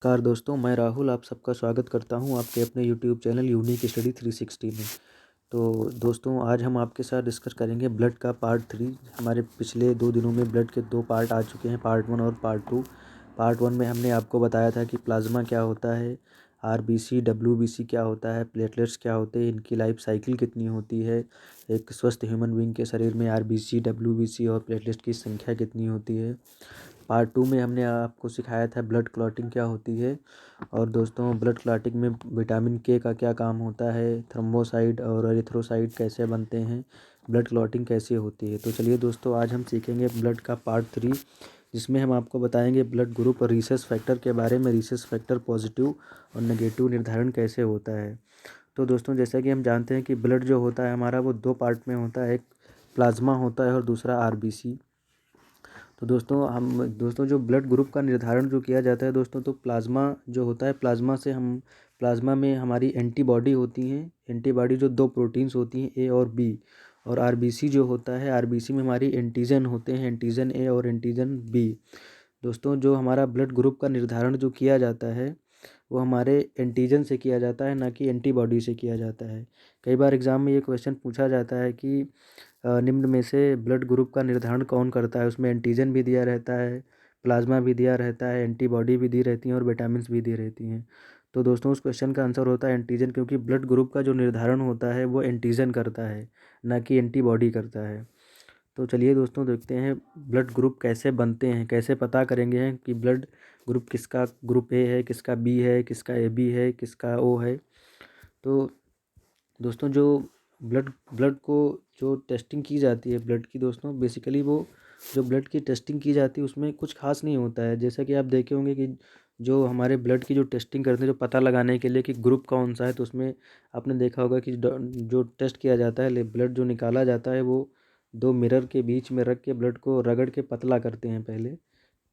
नमस्कार दोस्तों, मैं राहुल आप सबका स्वागत करता हूं आपके अपने यूट्यूब चैनल यूनिक स्टडी 360 में। तो दोस्तों, आज हम आपके साथ डिस्कस करेंगे ब्लड का पार्ट 3। हमारे पिछले 2 दिनों में ब्लड के 2 पार्ट आ चुके हैं, पार्ट 1 और पार्ट 2। पार्ट 1 में हमने आपको बताया था कि प्लाज्मा क्या होता है, आरबीसी डब्ल्यूबीसी क्या होता है, प्लेटलेट्स क्या होते हैं, इनकी लाइफ साइकिल कितनी होती है, एक स्वस्थ ह्यूमन बीइंग के शरीर में आरबीसी डब्ल्यूबीसी और प्लेटलेट्स की संख्या कितनी होती है। पार्ट 2 में हमने आपको सिखाया था ब्लड क्लॉटिंग क्या होती है। और दोस्तों, ब्लड क्लॉटिंग में विटामिन के का क्या काम होता है, थ्रोम्बोसाइट और एरिथ्रोसाइट कैसे बनते हैं, ब्लड क्लॉटिंग कैसे होती है। तो चलिए दोस्तों, आज हम सीखेंगे ब्लड का पार्ट 3, जिसमें हम आपको बताएंगे ब्लड ग्रुप और रीसस फैक्टर के बारे में, रीसस फैक्टर पॉजिटिव और नेगेटिव निर्धारण कैसे होता है। तो दोस्तों, जैसा कि हम जानते हैं कि ब्लड जो होता है हमारा वो 2 पार्ट में होता है, एक प्लाज्मा होता है और दूसरा आरबीसी। तो दोस्तों जो ब्लड ग्रुप का निर्धारण जो किया जाता है दोस्तों, तो प्लाज्मा जो होता है, प्लाज्मा में हमारी एंटीबॉडी होती हैं। एंटीबॉडी जो 2 प्रोटीन्स होती हैं, ए और बी। और आरबीसी जो होता है, आरबीसी में हमारी एंटीजन होते हैं, एंटीजन ए और एंटीजन बी। दोस्तों, जो हमारा ब्लड ग्रुप का निर्धारण जो किया जाता है वो हमारे एंटीजन से किया जाता है, ना कि एंटीबॉडी से किया जाता है। कई बार एग्ज़ाम में ये क्वेश्चन पूछा जाता है कि निम्न में से ब्लड ग्रुप का निर्धारण कौन करता है। उसमें एंटीजन भी दिया रहता है, प्लाज्मा भी दिया रहता है, एंटीबॉडी भी दी रहती हैं और विटामिन्स भी दी रहती हैं। तो दोस्तों, उस क्वेश्चन का आंसर होता है एंटीजन, क्योंकि ब्लड ग्रुप का जो निर्धारण होता है वो एंटीजन करता है, ना कि एंटीबॉडी करता है। तो चलिए दोस्तों, देखते हैं ब्लड ग्रुप कैसे बनते हैं, कैसे पता करेंगे कि ब्लड ग्रुप किसका ग्रुप ए है, किसका बी है, किसका ए बी है, किसका ओ है। तो दोस्तों, जो ब्लड ब्लड को जो टेस्टिंग की जाती है ब्लड की, दोस्तों बेसिकली वो जो ब्लड की टेस्टिंग की जाती है उसमें कुछ खास नहीं होता है। जैसा कि आप देखे होंगे कि जो हमारे ब्लड की जो टेस्टिंग करते हैं, जो पता लगाने के लिए कि ग्रुप कौन सा है, तो उसमें आपने देखा होगा कि जो टेस्ट किया जाता है, ब्लड जो निकाला जाता है, वो 2 मिरर के बीच में रख के ब्लड को रगड़ के पतला करते हैं। पहले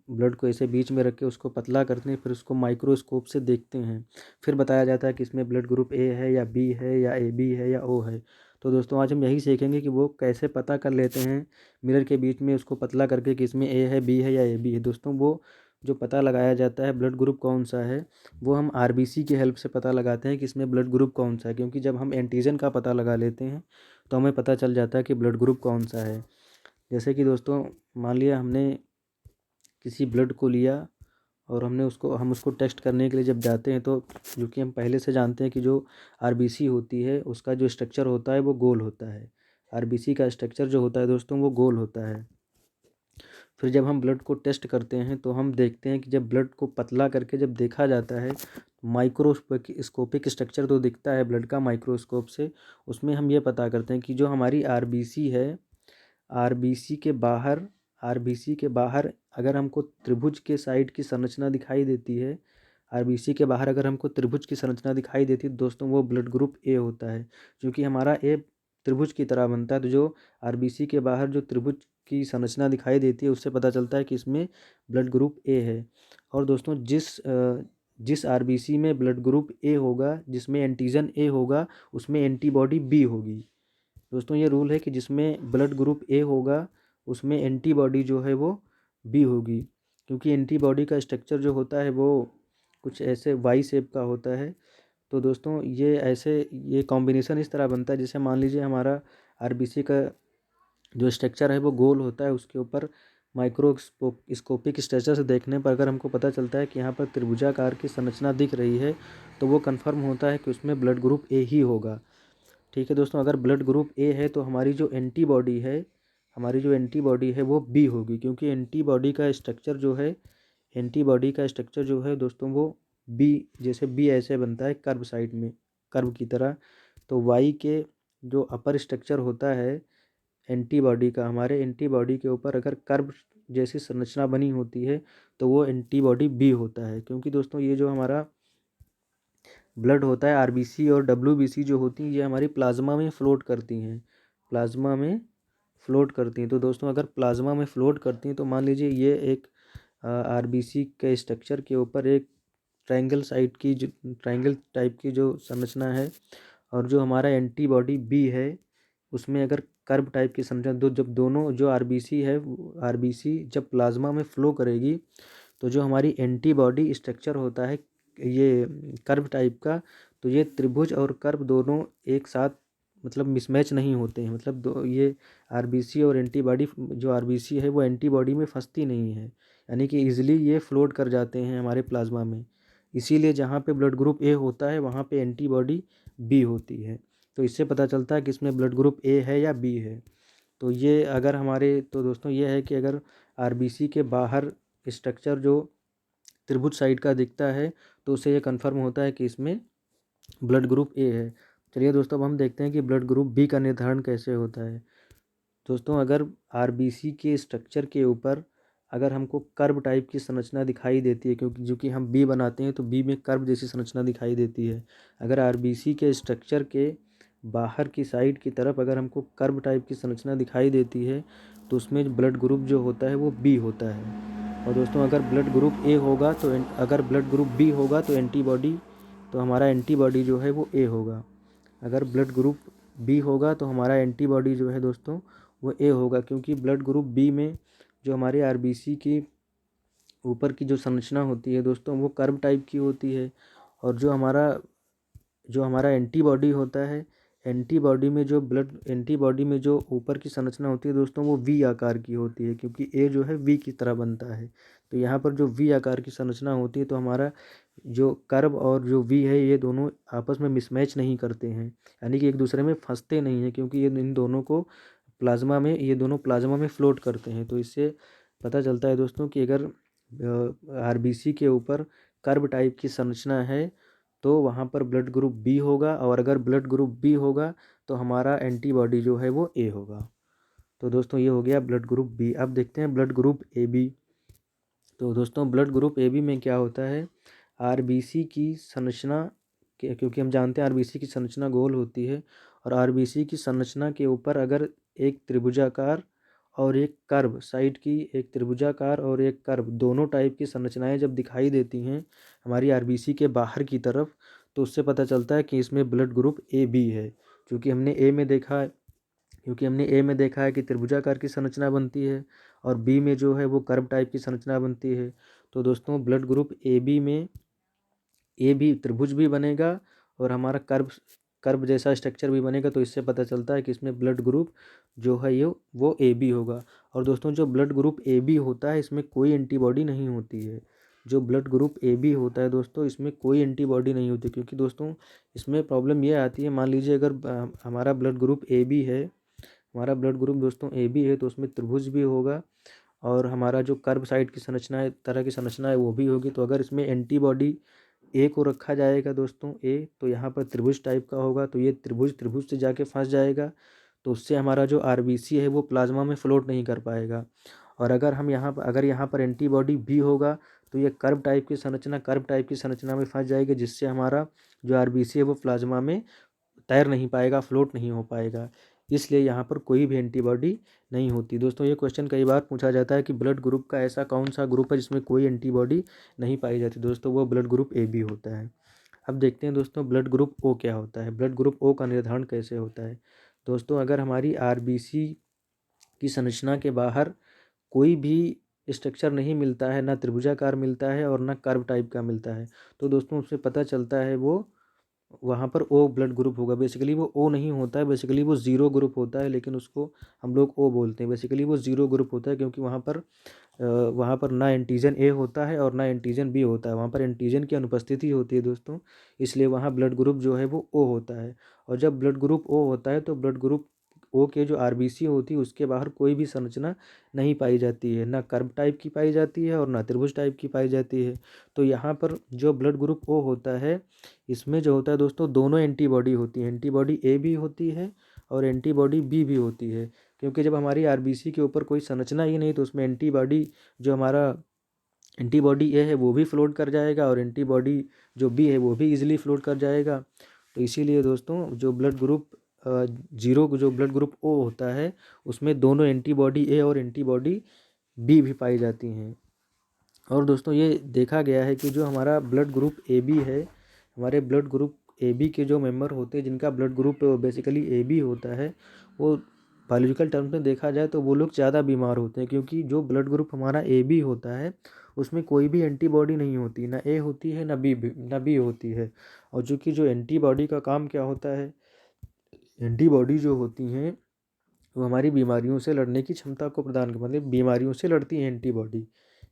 ब्लड को ऐसे बीच में रख के उसको पतला करते हैं, फिर उसको माइक्रोस्कोप से देखते हैं। फिर बताया जाता है कि इसमें ब्लड ग्रुप ए है या बी है या ए बी है या ओ है। तो दोस्तों, आज हम यही सीखेंगे कि वो कैसे पता कर लेते हैं मिरर के बीच में उसको पतला करके कि इसमें ए है, बी है या ए बी है। दोस्तों, वो जो पता लगाया जाता है ब्लड ग्रुप कौन सा है, वो हम आरबीसी की हेल्प से पता लगाते हैं कि इसमें ब्लड ग्रुप कौन सा है। क्योंकि जब हम एंटीजन का पता लगा लेते हैं तो हमें पता चल जाता है कि ब्लड ग्रुप कौन सा है। जैसे कि दोस्तों, मान लिया हमने किसी ब्लड को लिया और हम उसको टेस्ट करने के लिए जब जाते हैं, तो जो कि हम पहले से जानते हैं कि जो आरबीसी होती है उसका जो स्ट्रक्चर होता है वो गोल होता है। आरबीसी का स्ट्रक्चर जो होता है दोस्तों, वो गोल होता है। फिर जब हम ब्लड को टेस्ट करते हैं तो हम देखते हैं कि जब ब्लड को पतला करके जब देखा जाता है, माइक्रोस्कोपिक स्ट्रक्चर तो दिखता है ब्लड का माइक्रोस्कोप से। उसमें हम ये पता करते हैं कि जो हमारी आरबीसी है, आरबीसी के बाहर आरबीसी के बाहर अगर हमको त्रिभुज के साइड की संरचना दिखाई देती है, आरबीसी के बाहर अगर हमको त्रिभुज की संरचना दिखाई देती है दोस्तों, वो ब्लड ग्रुप ए होता है। क्योंकि हमारा ए त्रिभुज की तरह बनता है, तो जो आरबीसी के बाहर जो त्रिभुज की संरचना दिखाई देती है उससे पता चलता है कि इसमें ब्लड ग्रुप ए है। और दोस्तों, जिस आरबीसी में ब्लड ग्रुप ए होगा, जिसमें एंटीजन ए होगा, उसमें एंटीबॉडी बी होगी। दोस्तों, ये रूल है कि जिसमें ब्लड ग्रुप ए होगा उसमें एंटीबॉडी जो है वो बी होगी। क्योंकि एंटीबॉडी का स्ट्रक्चर जो होता है वो कुछ ऐसे वाई शेप का होता है। तो दोस्तों, ये कॉम्बिनेशन इस तरह बनता है, जैसे मान लीजिए हमारा आरबीसी का जो स्ट्रक्चर है वो गोल होता है, उसके ऊपर माइक्रोस्कोपिक स्ट्रक्चर से देखने पर अगर हमको पता चलता है कि यहाँ पर त्रिभुजाकार की संरचना दिख रही है, तो वो कन्फर्म होता है कि उसमें ब्लड ग्रुप ए ही होगा। ठीक है दोस्तों, अगर ब्लड ग्रुप ए है तो हमारी जो एंटीबॉडी है वो बी होगी। क्योंकि एंटीबॉडी का स्ट्रक्चर जो है दोस्तों, वो बी, जैसे बी ऐसे बनता है कर्व साइड में, कर्व की तरह। तो वाई के जो अपर स्ट्रक्चर होता है एंटीबॉडी का, हमारे एंटीबॉडी के ऊपर अगर कर्व जैसी संरचना बनी होती है तो वो एंटीबॉडी बी होता है। क्योंकि दोस्तों, ये जो हमारा ब्लड होता है, आरबीसी और डब्ल्यूबीसी जो होती हैं, ये हमारी प्लाज्मा में फ्लोट करती हैं, प्लाज्मा में फ्लोट करती हैं। तो दोस्तों, अगर प्लाज्मा में फ्लोट करती हैं तो मान लीजिए ये एक आरबीसी के स्ट्रक्चर के ऊपर एक ट्रायंगल टाइप की जो संरचना है, और जो हमारा एंटीबॉडी बी है उसमें अगर कर्व टाइप की संरचना, जब दोनों जो आरबीसी है, आरबीसी जब प्लाज्मा में फ्लो करेगी तो जो हमारी एंटीबॉडी स्ट्रक्चर होता है ये कर्व टाइप का, तो ये त्रिभुज और कर्व दोनों एक साथ मतलब मिसमैच नहीं होते हैं। मतलब दो ये आरबीसी और एंटीबॉडी, जो आरबीसी है वो एंटीबॉडी में फंसती नहीं है, यानी कि ईजिली ये फ्लोट कर जाते हैं हमारे प्लाज्मा में। इसीलिए जहाँ पे ब्लड ग्रुप ए होता है वहाँ पे एंटीबॉडी बी होती है। तो इससे पता चलता है कि इसमें ब्लड ग्रुप ए है या बी है। तो ये अगर हमारे तो दोस्तों ये है कि अगर आरबीसी के बाहर स्ट्रक्चर जो त्रिभुज साइड का दिखता है तो उससे ये कन्फर्म होता है कि इसमें ब्लड ग्रुप ए है। चलिए दोस्तों, अब हम देखते हैं कि ब्लड ग्रुप बी का निर्धारण कैसे होता है। दोस्तों, अगर आरबीसी के स्ट्रक्चर के ऊपर अगर हमको कर्व टाइप की संरचना दिखाई देती है, क्योंकि जो कि हम बी बनाते हैं तो बी में कर्व जैसी संरचना दिखाई देती है। अगर आरबीसी के स्ट्रक्चर के बाहर की साइड की तरफ अगर हमको कर्व टाइप की संरचना दिखाई देती है तो उसमें ब्लड ग्रुप जो होता है वो बी होता है। और दोस्तों, अगर ब्लड ग्रुप ए होगा तो अगर ब्लड ग्रुप बी होगा तो एंटीबॉडी, तो हमारा एंटीबॉडी जो है वो ए होगा। अगर ब्लड ग्रुप बी होगा तो हमारा एंटीबॉडी जो है दोस्तों वो ए होगा, क्योंकि ब्लड ग्रुप बी में जो हमारे आरबीसी की ऊपर की जो संरचना होती है दोस्तों वो कर्व टाइप की होती है। और जो हमारा एंटीबॉडी होता है, एंटीबॉडी में जो ऊपर की संरचना होती है दोस्तों वो वी आकार की होती है, क्योंकि ए जो है वी की तरह बनता है। तो यहाँ पर जो वी आकार की संरचना होती है तो हमारा जो कर्व और जो वी है ये दोनों आपस में मिसमैच नहीं करते हैं, यानी कि एक दूसरे में फंसते नहीं हैं, क्योंकि ये इन दोनों को ये दोनों प्लाज्मा में फ्लोट करते हैं। तो इससे पता चलता है दोस्तों कि अगर आरबीसी के ऊपर कर्व टाइप की संरचना है तो वहाँ पर ब्लड ग्रुप बी होगा, और अगर ब्लड ग्रुप बी होगा तो हमारा एंटीबॉडी जो है वो ए होगा। तो दोस्तों ये हो गया ब्लड ग्रुप बी। अब देखते हैं ब्लड ग्रुप ए बी। तो दोस्तों, ब्लड ग्रुप ए बी में क्या होता है, आरबीसी की संरचना क्योंकि हम जानते हैं आरबीसी की संरचना गोल होती है, और आरबीसी की संरचना के ऊपर अगर एक त्रिभुजाकार और एक कर्व साइड की, एक त्रिभुजाकार और एक कर्व दोनों टाइप की संरचनाएं जब दिखाई देती हैं हमारी आरबीसी के बाहर की तरफ, तो उससे पता चलता है कि इसमें ब्लड ग्रुप ए बी है। क्योंकि हमने ए में देखा है कि त्रिभुजाकार की संरचना बनती है, और बी में जो है वो कर्व टाइप की संरचना बनती है। तो दोस्तों, ब्लड ग्रुप ए बी में ए भी त्रिभुज भी बनेगा और हमारा कर्व जैसा स्ट्रक्चर भी बनेगा। तो इससे पता चलता है कि इसमें ब्लड ग्रुप जो है ये वो ए बी होगा। और दोस्तों, जो ब्लड ग्रुप ए बी होता है इसमें कोई एंटीबॉडी नहीं होती है। जो ब्लड ग्रुप ए बी होता है दोस्तों इसमें कोई एंटीबॉडी नहीं होती, क्योंकि दोस्तों इसमें प्रॉब्लम ये आती है, मान लीजिए अगर हमारा ब्लड ग्रुप ए बी है, हमारा ब्लड ग्रुप दोस्तों ए बी है, तो उसमें त्रिभुज भी होगा और हमारा जो कर्व साइड की संरचना है, तरह की संरचना है वो भी होगी। तो अगर इसमें एंटीबॉडी ए को रखा जाएगा दोस्तों ए, तो यहाँ पर त्रिभुज टाइप का होगा, तो ये त्रिभुज से जाके फंस जाएगा, तो उससे हमारा जो आरबीसी है वो प्लाज्मा में फ्लोट नहीं कर पाएगा। और अगर यहाँ पर एंटीबॉडी बी होगा तो ये कर्व टाइप की संरचना में फंस जाएगी, जिससे हमारा जो आरबीसी है वो प्लाज्मा में तैर नहीं पाएगा, फ्लोट नहीं हो पाएगा। इसलिए यहाँ पर कोई भी एंटीबॉडी नहीं होती। दोस्तों, ये क्वेश्चन कई बार पूछा जाता है कि ब्लड ग्रुप का ऐसा कौन सा ग्रुप है जिसमें कोई एंटीबॉडी नहीं पाई जाती। दोस्तों, वो ब्लड ग्रुप ए बी होता है। अब देखते हैं दोस्तों ब्लड ग्रुप ओ क्या होता है, ब्लड ग्रुप ओ का निर्धारण कैसे होता है। दोस्तों, अगर हमारी आरबीसी की संरचना के बाहर कोई भी स्ट्रक्चर नहीं मिलता है, ना त्रिभुजाकार मिलता है और ना कर्व टाइप का मिलता है, तो दोस्तों उससे पता चलता है वो वहाँ पर ओ ब्लड ग्रुप होगा। बेसिकली वो ओ नहीं होता है, बेसिकली वो ज़ीरो ग्रुप होता है, लेकिन उसको हम लोग ओ बोलते हैं। बेसिकली वो ज़ीरो ग्रुप होता है, क्योंकि वहाँ पर ना एंटीजन ए होता है और ना एंटीजन बी होता है, वहाँ पर एंटीजन की अनुपस्थिति होती है दोस्तों, इसलिए वहाँ ब्लड ग्रुप जो है वो ओ होता है। और जब ब्लड ग्रुप ओ होता है तो ब्लड ग्रुप ओ के जो आरबीसी होती है उसके बाहर कोई भी संरचना नहीं पाई जाती है, ना कर्व टाइप की पाई जाती है और ना त्रिभुज टाइप की पाई जाती है। तो यहाँ पर जो ब्लड ग्रुप ओ होता है इसमें जो होता है दोस्तों दोनों एंटीबॉडी होती है, एंटीबॉडी ए भी होती है और एंटीबॉडी बी भी होती है। क्योंकि जब हमारी आरबीसी के ऊपर कोई संरचना ही नहीं तो उसमें एंटीबॉडी ए है वो भी फ्लोट कर जाएगा और एंटीबॉडी जो बी है वो भी इजीली फ्लोट कर जाएगा। तो इसीलिए दोस्तों जो ब्लड ग्रुप ओ होता है उसमें दोनों एंटीबॉडी ए और एंटीबॉडी बी भी पाई जाती हैं। और दोस्तों ये देखा गया है कि जो हमारा ब्लड ग्रुप ए बी है, हमारे ब्लड ग्रुप ए बी के जो मेंबर होते हैं जिनका blood group basically A B होता है, वो बायोलॉजिकल टर्म में देखा जाए तो वो लोग ज़्यादा बीमार होते हैं, क्योंकि जो ब्लड ग्रुप हमारा ए बी होता है उसमें कोई भी एंटीबॉडी नहीं होती, ना ए होती है ना बी होती है। और चूँकि जो एंटीबॉडी का काम क्या होता है, एंटीबॉडी जो होती हैं वो हमारी बीमारियों से लड़ने की क्षमता को प्रदान कर, मतलब बीमारियों से लड़ती हैं एंटीबॉडी।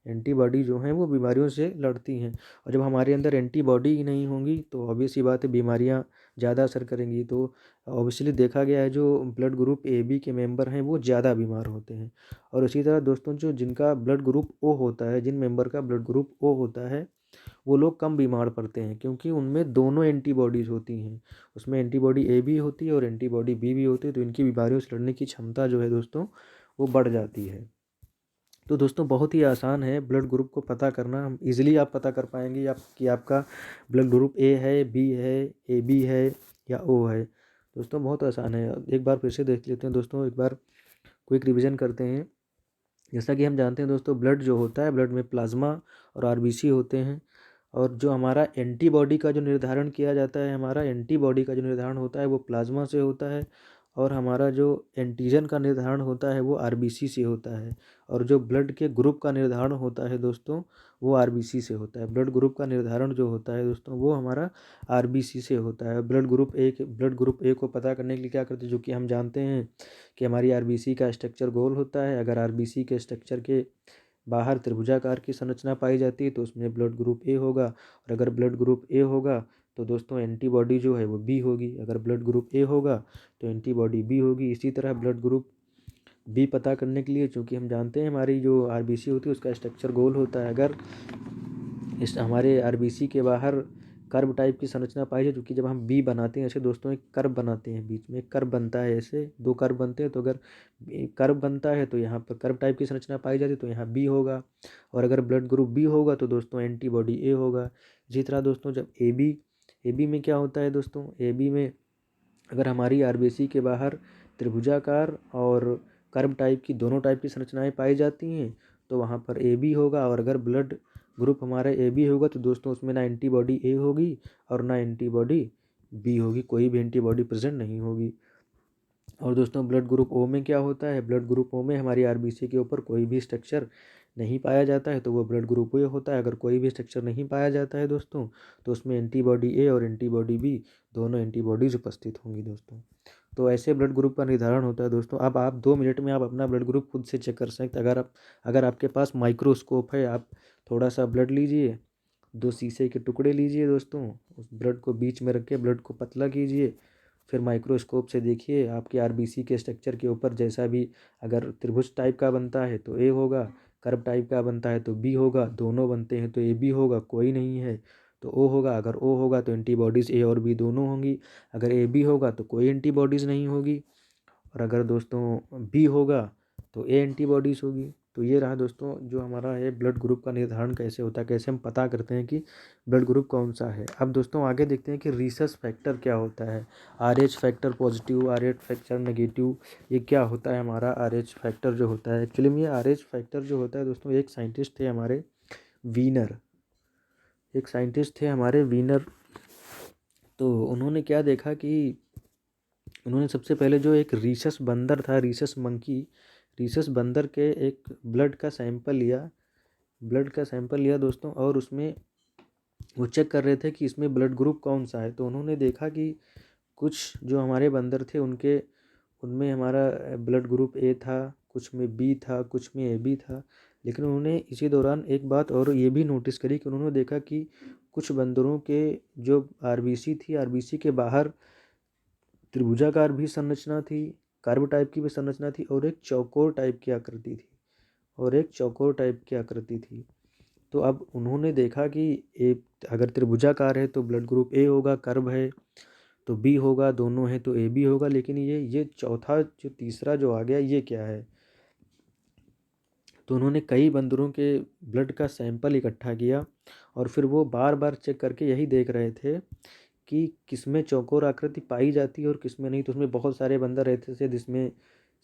एंटीबॉडी जो हैं वो बीमारियों से लड़ती हैं, और जब हमारे अंदर एंटीबॉडी ही नहीं होंगी तो ऑब्वियस सी बात है बीमारियां ज़्यादा असर करेंगी। तो ऑब्वियसली देखा गया है जो ब्लड ग्रुप ए बी के मेंबर हैं वो ज़्यादा बीमार होते हैं। और इसी तरह दोस्तों जो जिनका ब्लड ग्रुप ओ होता है, जिन मेंबर का ब्लड ग्रुप ओ होता है, वो लोग कम बीमार पड़ते हैं क्योंकि उनमें दोनों एंटीबॉडीज़ होती हैं। उसमें एंटीबॉडी ए भी होती है और एंटीबॉडी बी भी होती है, तो इनकी बीमारियों से लड़ने की क्षमता जो है दोस्तों वो बढ़ जाती है। तो दोस्तों बहुत ही आसान है ब्लड ग्रुप को पता करना। हम इजीली आप पता कर पाएंगे आप कि आपका ब्लड ग्रुप ए है, बी है, ए बी है या ओ है। दोस्तों बहुत आसान है, एक बार फिर से देख लेते हैं दोस्तों, एक बार क्विक रिवीजन करते हैं। जैसा कि हम जानते हैं दोस्तों, ब्लड जो होता है, ब्लड में प्लाज्मा और आरबीसी होते हैं। और जो हमारा एंटीबॉडी का जो निर्धारण किया जाता है, हमारा एंटीबॉडी का जो निर्धारण होता है वो प्लाज्मा से होता है। और हमारा जो एंटीजन का निर्धारण होता है वो आरबीसी से होता है। और जो ब्लड के ग्रुप का निर्धारण होता है दोस्तों वो आरबीसी से होता है। ब्लड ग्रुप का निर्धारण जो होता है दोस्तों वो हमारा आरबीसी से होता है। ब्लड ग्रुप ए को पता करने के लिए क्या करते हैं, जो कि हम जानते हैं कि हमारी आरबीसी का स्ट्रक्चर गोल होता है। अगर आरबीसी के स्ट्रक्चर के बाहर त्रिभुजाकार की संरचना पाई जाती है तो उसमें ब्लड ग्रुप ए होगा। और अगर ब्लड ग्रुप ए होगा तो दोस्तों एंटीबॉडी जो है वो बी होगी। अगर ब्लड ग्रुप ए होगा तो एंटीबॉडी बी होगी। इसी तरह ब्लड ग्रुप बी पता करने के लिए, चूँकि हम जानते हैं हमारी जो आरबीसी होती है उसका स्ट्रक्चर गोल होता है, अगर इस हमारे आरबीसी के बाहर कर्व टाइप की संरचना पाई जाए, क्योंकि जब हम बी बनाते हैं ऐसे दोस्तों एक कर्व बनाते हैं, बीच में एक कर्व बनता है, ऐसे दो कर्व बनते हैं, तो अगर कर्व बनता है तो यहाँ पर कर्व टाइप की संरचना पाई जाती है तो यहाँ बी होगा। और अगर ब्लड ग्रुप बी होगा तो दोस्तों एंटीबॉडी ए होगा। इसी तरह दोस्तों जब ए बी में क्या होता है दोस्तों, ए बी में अगर हमारी आरबीसी के बाहर त्रिभुजाकार और कर्व टाइप की दोनों टाइप की संरचनाएं पाई जाती हैं तो वहाँ पर ए बी होगा। और अगर ब्लड ग्रुप हमारा ए बी होगा तो दोस्तों उसमें ना एंटीबॉडी ए होगी और ना एंटीबॉडी बी होगी, कोई भी एंटीबॉडी प्रेजेंट नहीं होगी। और दोस्तों ब्लड ग्रुप ओ में क्या होता है, ब्लड ग्रुप ओ में हमारी आरबीसी के ऊपर कोई भी स्ट्रक्चर नहीं पाया जाता है तो वो ब्लड ग्रुप ए होता है। अगर कोई भी स्ट्रक्चर नहीं पाया जाता है दोस्तों तो उसमें एंटीबॉडी ए और एंटीबॉडी बी दोनों एंटीबॉडीज उपस्थित होंगी दोस्तों। तो ऐसे ब्लड ग्रुप का निर्धारण होता है दोस्तों। अब आप 2 मिनट में आप अपना ब्लड ग्रुप खुद से चेक कर सकते हैं। अगर आपके पास माइक्रोस्कोप है, आप थोड़ा सा ब्लड लीजिए, 2 शीशे के टुकड़े लीजिए दोस्तों, उस ब्लड को बीच में रख के ब्लड को पतला कीजिए, फिर माइक्रोस्कोप से देखिए आपके आरबीसी के स्ट्रक्चर के ऊपर जैसा भी, अगर त्रिभुज टाइप का बनता है तो ए होगा, कर्व टाइप का बनता है तो बी होगा, दोनों बनते हैं तो ए बी होगा, कोई नहीं है तो ओ होगा। अगर ओ होगा तो एंटीबॉडीज़ ए और बी दोनों होंगी। अगर ए बी होगा तो कोई एंटीबॉडीज़ नहीं होगी। और अगर दोस्तों बी होगा तो ए एंटीबॉडीज़ होगी। तो ये रहा दोस्तों जो हमारा है ब्लड ग्रुप का निर्धारण कैसे होता है, कैसे हम पता करते हैं कि ब्लड ग्रुप कौन सा है। अब दोस्तों आगे देखते हैं कि रीसस फैक्टर क्या होता है। RH factor positive, RH factor negative, ये क्या होता है हमारा आरएच फैक्टर जो होता है। एक्चुअली में ये आरएच फैक्टर जो होता है दोस्तों, एक साइंटिस्ट थे हमारे वीनर, एक साइंटिस्ट थे हमारे वीनर। तो उन्होंने क्या देखा कि उन्होंने सबसे पहले जो एक रीसस बंदर था, रीसस मंकी, रीसस बंदर के एक ब्लड का सैंपल लिया दोस्तों। और उसमें वो चेक कर रहे थे कि इसमें ब्लड ग्रुप कौन सा है। तो उन्होंने देखा कि कुछ जो हमारे बंदर थे उनमें हमारा ब्लड ग्रुप ए था, कुछ में बी था, कुछ में ए बी था। लेकिन उन्होंने इसी दौरान एक बात और ये भी नोटिस करी कि उन्होंने देखा कि कुछ बंदरों के जो आरबीसी थी, आरबीसी के बाहर त्रिभुजाकार भी संरचना थी, कर्व टाइप की भी संरचना थी, और एक चौकोर टाइप की आकृति थी, तो अब उन्होंने देखा कि अगर त्रिभुजाकार है तो ब्लड ग्रुप ए होगा, कर्व है तो बी होगा, दोनों है तो ए बी होगा। लेकिन ये चौथा जो तीसरा जो आ गया ये क्या है। तो उन्होंने कई बंदरों के ब्लड का सैंपल इकट्ठा किया और फिर वो बार बार चेक करके यही देख रहे थे कि किसमें चौकोर आकृति पाई जाती है और किसमें नहीं। तो उसमें बहुत सारे बंदर रहते थे जिसमें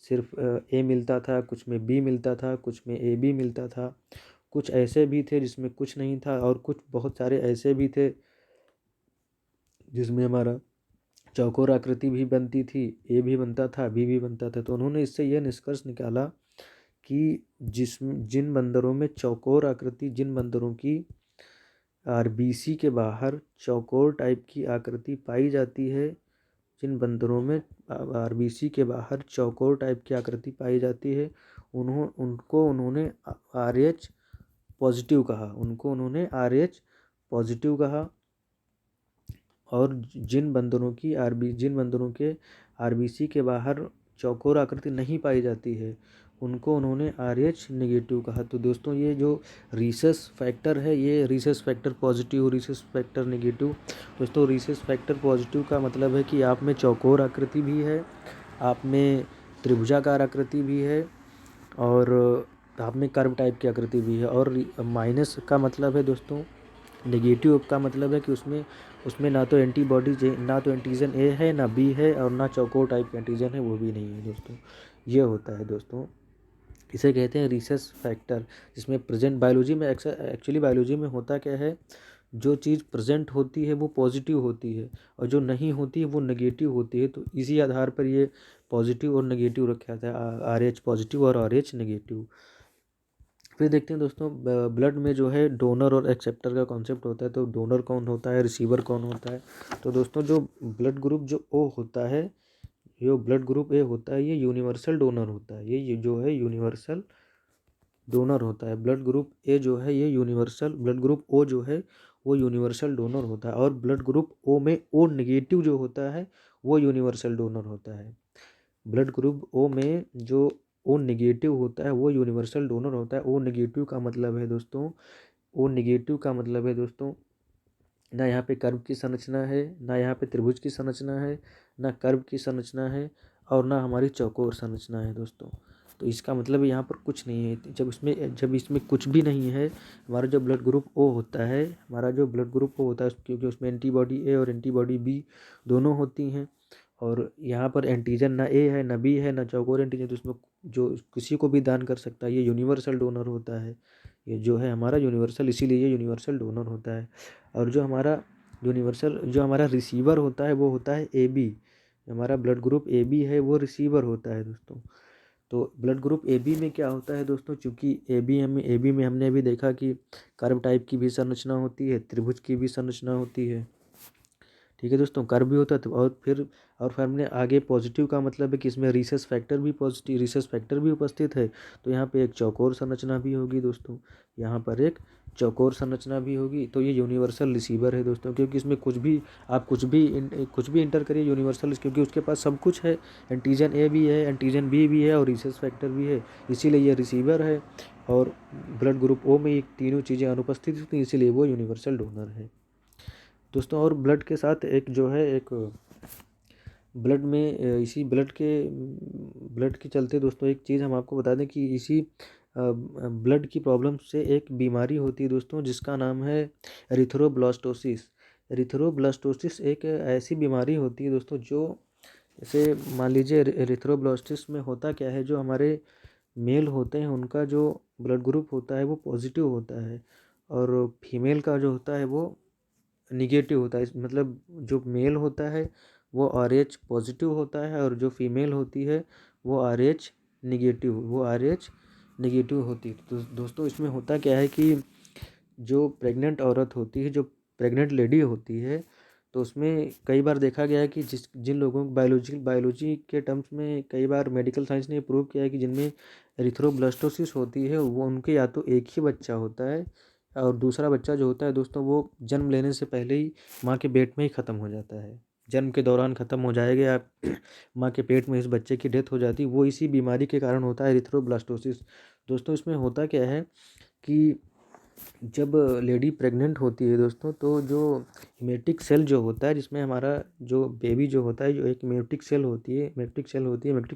सिर्फ ए मिलता था, कुछ में बी मिलता था, कुछ में ए बी मिलता था, कुछ ऐसे भी थे जिसमें कुछ नहीं था, और कुछ बहुत सारे ऐसे भी थे जिसमें हमारा चौकोर आकृति भी बनती थी, ए भी बनता था, बी भी बनता था। तो उन्होंने इससे यह निष्कर्ष निकाला कि जिन बंदरों में चौकोर आकृति, जिन बंदरों की आरबीसी के बाहर चौकोर टाइप की आकृति पाई जाती है, जिन बंदरों में आरबीसी के बाहर चौकोर टाइप की आकृति पाई जाती है, उनको उन्होंने RH पॉजिटिव कहा, और जिन बंदरों के आरबीसी के बाहर चौकोर आकृति नहीं पाई जाती है, उनको उन्होंने RH नेगेटिव कहा। तो दोस्तों ये जो रीसस फैक्टर है, ये Rhesus factor positive, Rhesus factor negative. दोस्तों रीसस फैक्टर पॉजिटिव का मतलब है कि आप में चौकोर आकृति भी है, आप में त्रिभुजाकार आकृति भी है, और आप में कर्व टाइप की आकृति भी है। और माइनस का मतलब है दोस्तों, नेगेटिव का मतलब है कि उसमें ना तो एंटीजन ए है, ना बी है, और ना चौकोर टाइप का एंटीजन है, वो भी नहीं है दोस्तों। ये होता है दोस्तों, इसे कहते हैं रीसस फैक्टर। जिसमें प्रेजेंट बायोलॉजी में एक्चुअली बायोलॉजी में होता क्या है, जो चीज़ प्रेजेंट होती है वो पॉजिटिव होती है, और जो नहीं होती है वो नेगेटिव होती है। तो इसी आधार पर ये पॉजिटिव और नेगेटिव रखा जाता है, RH पॉजिटिव और RH नेगेटिव। फिर देखते हैं दोस्तों, ब्लड में जो है डोनर और एक्सेप्टर का कॉन्सेप्ट होता है। तो डोनर कौन होता है, रिसीवर कौन होता है। तो दोस्तों जो ब्लड ग्रुप जो O होता है, जो ब्लड ग्रुप A होता है, ये यूनिवर्सल डोनर होता है। ये जो है यूनिवर्सल डोनर होता है। ब्लड ग्रुप A जो है ये यूनिवर्सल, ब्लड ग्रुप O जो है वो यूनिवर्सल डोनर होता है। और ब्लड ग्रुप O में O नेगेटिव जो होता है वो यूनिवर्सल डोनर होता है। ब्लड ग्रुप O में जो O नेगेटिव होता है वो यूनिवर्सल डोनर होता है। O नेगेटिव का मतलब है दोस्तों, ना यहाँ पे कर्व की संरचना है, ना यहाँ पे त्रिभुज की संरचना है, ना कर्व की संरचना है, और ना हमारी चौकोर संरचना है दोस्तों। तो इसका मतलब यहाँ पर कुछ नहीं है। जब इसमें कुछ भी नहीं है, हमारा जो ब्लड ग्रुप O होता है, क्योंकि उसमें एंटीबॉडी A और एंटीबॉडी B दोनों होती हैं, और यहाँ पर एंटीजन ना A है, ना B है, ना चौकोर एंटीजन, तो इसमें जो किसी को भी दान कर सकता है, ये यूनिवर्सल डोनर होता है। ये जो है हमारा यूनिवर्सल, इसीलिए ये यूनिवर्सल डोनर होता है। और जो हमारा रिसीवर होता है वो होता है AB। हमारा ब्लड ग्रुप AB है वो रिसीवर होता है दोस्तों। तो ब्लड ग्रुप AB में क्या होता है दोस्तों, चूँकि AB में हमने अभी देखा कि कर्व टाइप की भी संरचना होती है, त्रिभुज की भी संरचना होती है, ठीक है दोस्तों, कर्व भी होता है। तो और फिर हमने आगे पॉजिटिव का मतलब है कि इसमें रीसस फैक्टर भी उपस्थित है। तो यहाँ पे एक चौकोर संरचना भी होगी दोस्तों, यहाँ पर एक चौकोर संरचना भी होगी। तो ये यूनिवर्सल रिसीवर है दोस्तों, क्योंकि इसमें कुछ भी इंटर करिए यूनिवर्सल, क्योंकि उसके पास सब कुछ है। एंटीजन A भी है, एंटीजन B भी है, और रीसस फैक्टर भी है, इसीलिए ये रिसीवर है। और ब्लड ग्रुप O में ये तीनों चीज़ें अनुपस्थित होती हैं, इसीलिए वो यूनिवर्सल डोनर है दोस्तों। और ब्लड के साथ एक जो है एक ब्लड में इसी ब्लड के चलते दोस्तों एक चीज़ हम आपको बता दें कि इसी ब्लड की प्रॉब्लम से एक बीमारी होती है दोस्तों, जिसका नाम है एरिथ्रोब्लास्टोसिस। एरिथ्रोब्लास्टोसिस एक ऐसी बीमारी होती है दोस्तों, जो जैसे मान लीजिए एरिथ्रोब्लास्टोसिस में होता क्या है, जो हमारे मेल होते हैं उनका जो ब्लड ग्रुप होता है वो पॉजिटिव होता है, और फीमेल का जो होता है वो निगेटिव होता है। मतलब जो मेल होता है वो RH पॉजिटिव होता है, और जो फीमेल होती है वो RH नेगेटिव होती है। तो दोस्तों इसमें होता क्या है कि जो प्रेग्नेंट औरत होती है, जो प्रेग्नेंट लेडी होती है, तो उसमें कई बार देखा गया है कि जिन लोगों को बायोलॉजी के टर्म्स में कई बार मेडिकल साइंस ने प्रूव किया है कि जिनमें एरिथ्रोब्लास्टोसिस होती है वो उनके या तो एक ही बच्चा होता है, और दूसरा बच्चा जो होता है दोस्तों वो जन्म लेने से पहले ही माँ के पेट में ही ख़त्म हो जाता है, जन्म के दौरान ख़त्म हो जाएगा, या माँ के पेट में इस बच्चे की डेथ हो जाती है। वो इसी बीमारी के कारण होता है, एरिथ्रोब्लास्टोसिस। दोस्तों इसमें होता क्या है कि जब लेडी प्रेग्नेंट होती है दोस्तों, तो जो इमेटिक सेल जो होता है, जिसमें हमारा जो बेबी जो होता है, जो एक इमेटिक सेल होती है, इमेटिक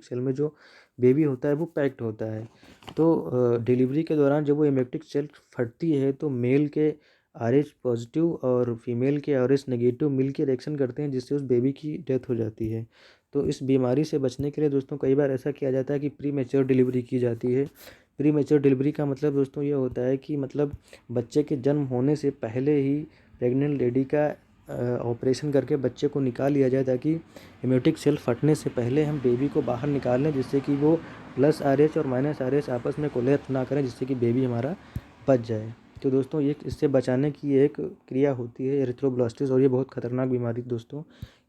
सेल में जो बेबी होता है वो पैक्ड होता है। तो डिलीवरी के दौरान जब वो इमेटिक सेल फटती है, तो मेल के RH पॉजिटिव और फीमेल के RH नेगेटिव मिल के रिएक्शन करते हैं, जिससे उस बेबी की डेथ हो जाती है। तो इस बीमारी से बचने के लिए दोस्तों कई बार ऐसा किया जाता है कि प्री मैच्योर डिलीवरी की जाती है। प्री मैच्योर डिलीवरी का मतलब दोस्तों ये होता है कि मतलब बच्चे के जन्म होने से पहले ही प्रेग्नेंट लेडी का ऑपरेशन करके बच्चे को निकाल लिया जाए, ताकि हेमोरेटिक सेल फटने से पहले हम बेबी को बाहर निकाल लें, जिससे कि वो प्लस RH और माइनस RH आपस में कोलैप्स ना करें, जिससे कि बेबी हमारा बच जाए। तो दोस्तों ये इससे बचाने की एक क्रिया होती है एरिथ्रोब्लास्टिस, और ये बहुत ख़तरनाक बीमारी दोस्तों,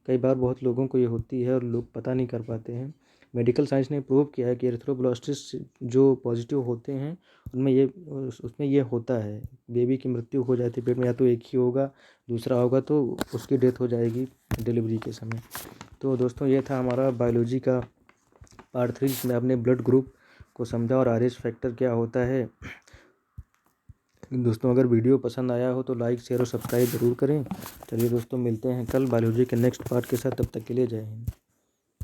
कई बार बहुत लोगों को ये होती है और लोग पता नहीं कर पाते हैं। मेडिकल साइंस ने प्रूव किया है कि एरिथ्रोब्लास्टिस जो पॉजिटिव होते हैं उसमें ये होता है, बेबी की मृत्यु हो जाती है पेट में, या तो एक ही होगा, दूसरा होगा तो उसकी डेथ हो जाएगी डिलीवरी के समय। तो दोस्तों ये था हमारा बायोलॉजी का पार्ट 3, जिसमें आपने ब्लड ग्रुप को समझा और RH फैक्टर क्या होता है। दोस्तों अगर वीडियो पसंद आया हो तो लाइक, शेयर और सब्सक्राइब ज़रूर करें। चलिए दोस्तों, मिलते हैं कल बायोलॉजी के नेक्स्ट पार्ट के साथ, तब तक के लिए जय हिंद।